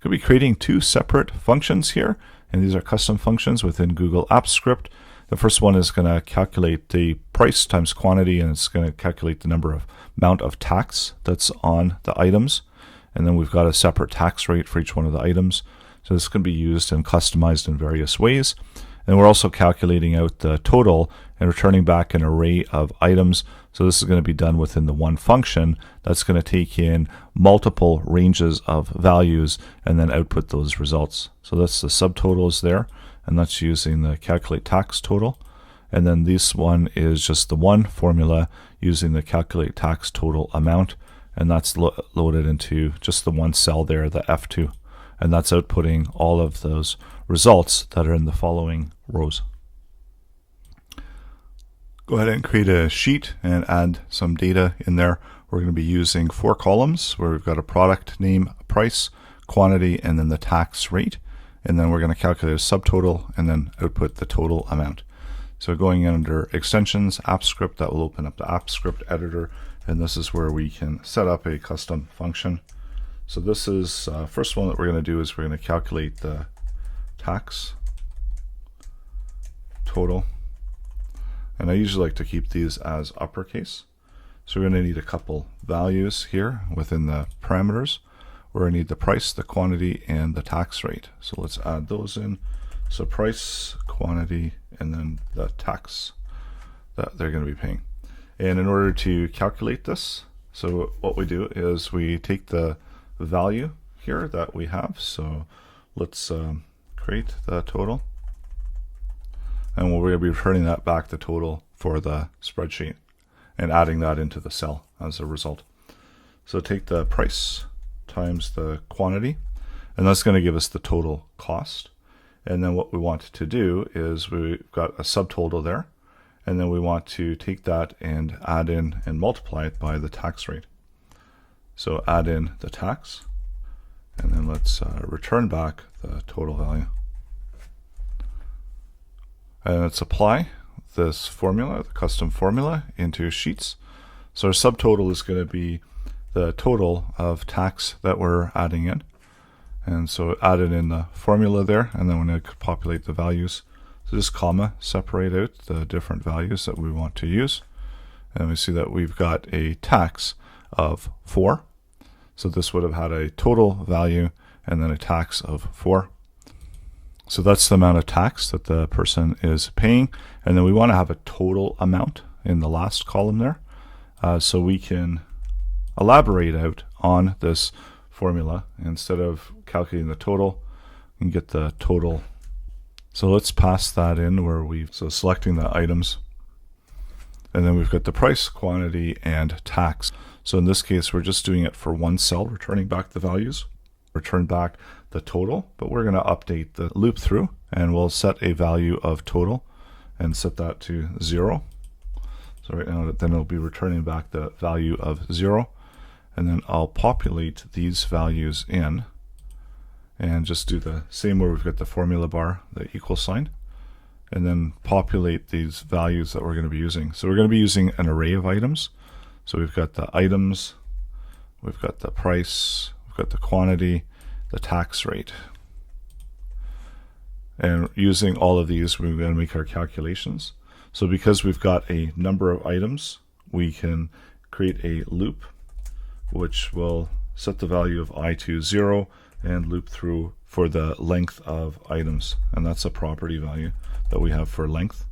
Going to be creating two separate functions here, and these are custom functions within Google Apps Script. The first one is going to calculate the price times quantity, and it's going to calculate the amount of tax that's on the items. And then we've got a separate tax rate for each one of the items. So this can be used and customized in various ways. And we're also calculating out the total and returning back an array of items. So this is going to be done within the one function that's going to take in multiple ranges of values and then output those results. So that's the subtotals there, and that's using the calculate tax total. And then this one is just the one formula using the calculate tax total amount, and that's loaded into just the one cell there, the F2. And that's outputting all of those results that are in the following rows. Go ahead and create a sheet and add some data in there. We're going to be using 4 columns where we've got a product name, a price, quantity, and then the tax rate. And then we're going to calculate a subtotal and then output the total amount. So going in under extensions, app script, that will open up the app script editor. And this is where we can set up a custom function. So this is first one that we're going to do is we're going to calculate the tax total. And I usually like to keep these as uppercase. So we're going to need a couple values here within the parameters. We're going to need the price, the quantity, and the tax rate. So let's add those in. So price, quantity, and then the tax that they're going to be paying. And in order to calculate this, so what we do is we take the value here that we have. So let's create the total. And we're going to be returning that back the total for the spreadsheet and adding that into the cell as a result. So take the price times the quantity, and that's going to give us the total cost. And then what we want to do is we've got a subtotal there, and then we want to take that and add in and multiply it by the tax rate. So add in the tax, and then let's return back the total value. And let's apply this formula, the custom formula, into sheets. So our subtotal is going to be the total of tax that we're adding in. And so add it in the formula there, and then we're going to populate the values. So just comma, separate out the different values that we want to use. And we see that we've got a tax of 4. So this would have had a total value and then a tax of 4. So that's the amount of tax that the person is paying. And then we want to have a total amount in the last column there. So we can elaborate out on this formula. Instead of calculating the total, we can get the total. So let's pass that in where so selecting the items. And then we've got the price, quantity, and tax. So in this case, we're just doing it for one cell, returning back the values. Return back the total, but we're going to update the loop through, and we'll set a value of total and set that to 0. So right now then it'll be returning back the value of 0, and then I'll populate these values in and just do the same where we've got the formula bar, the equal sign, and then populate these values that we're going to be using. So we're going to be using an array of items. So we've got the items, we've got the price, we've got the quantity, the tax rate. And using all of these, we're going to make our calculations. So because we've got a number of items, we can create a loop which will set the value of I to 0 and loop through for the length of items. And that's a property value that we have for length.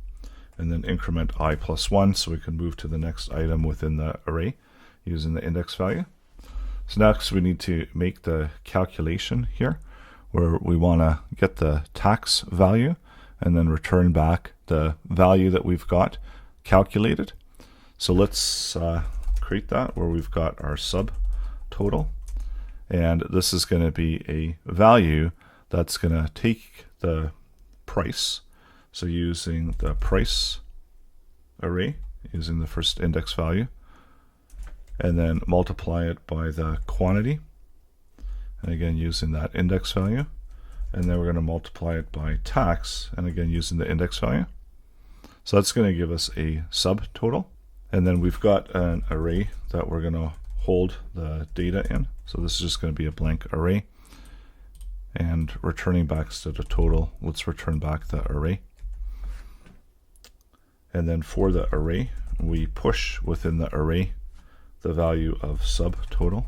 And then increment I plus 1 so we can move to the next item within the array using the index value. So next we need to make the calculation here where we want to get the tax value and then return back the value that we've got calculated. So let's create that where we've got our subtotal, and this is going to be a value that's going to take the price. So using the price array, using the first index value, and then multiply it by the quantity, and again using that index value, and then we're going to multiply it by tax, and again using the index value. So that's going to give us a subtotal, and then we've got an array that we're going to hold the data in. So this is just going to be a blank array, and returning back instead of total, let's return back the array. And then for the array, we push within the array the value of subtotal.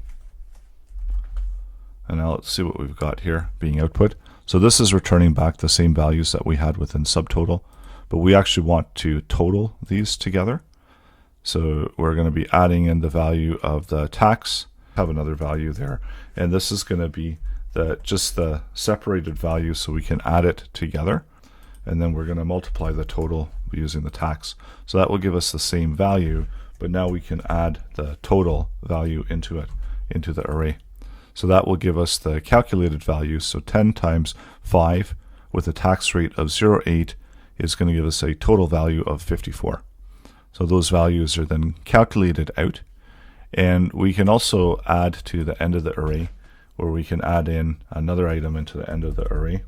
And now let's see what we've got here being output. So this is returning back the same values that we had within subtotal, but we actually want to total these together. So we're going to be adding in the value of the tax, have another value there, and this is going to be just the separated value so we can add it together, and then we're going to multiply the total using the tax. So that will give us the same value, but now we can add the total value into it, into the array. So that will give us the calculated value. So 10 times 5 with a tax rate of 0.8 is going to give us a total value of 54. So those values are then calculated out, and we can also add to the end of the array, where we can add in another item into the end of the array,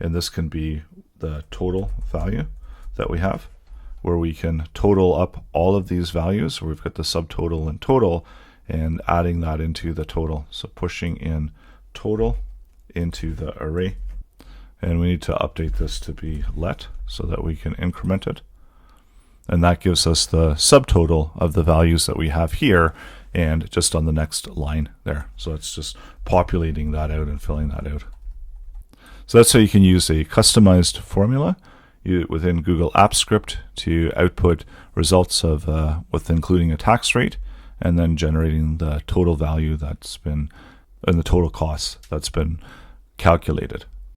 and this can be the total value that we have, where we can total up all of these values. We've got the subtotal and total, and adding that into the total. So pushing in total into the array, and we need to update this to be let so that we can increment it. And that gives us the subtotal of the values that we have here and just on the next line there. So it's just populating that out and filling that out. So that's how you can use a customized formula within Google Apps Script to output results of with including a tax rate, and then generating the total value that's been and the total cost that's been calculated.